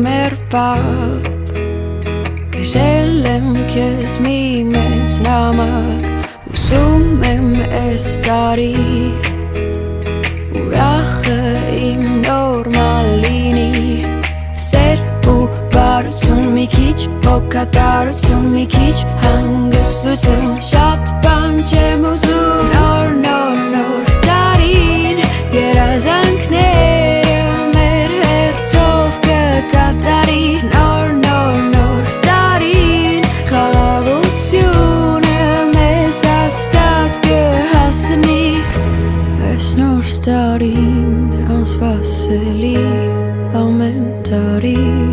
մեր պապ Կրել եմ քեզ մի մեծ նամակ Ուսում եմ էս տարի Ուրախը իմ նորմալ լինի Սեր ու բարություն մի քիչ Հոգատարություն մի քիչ Հանգստություն Շատ բան չեմ ուզում Նոր տարին Երազանքները մեր հերթով կկատարի Նոր տարին Խաղաղությունը մեզ հաստատ կհասնի Այս նոր տարին անսպասելի ամեն տարի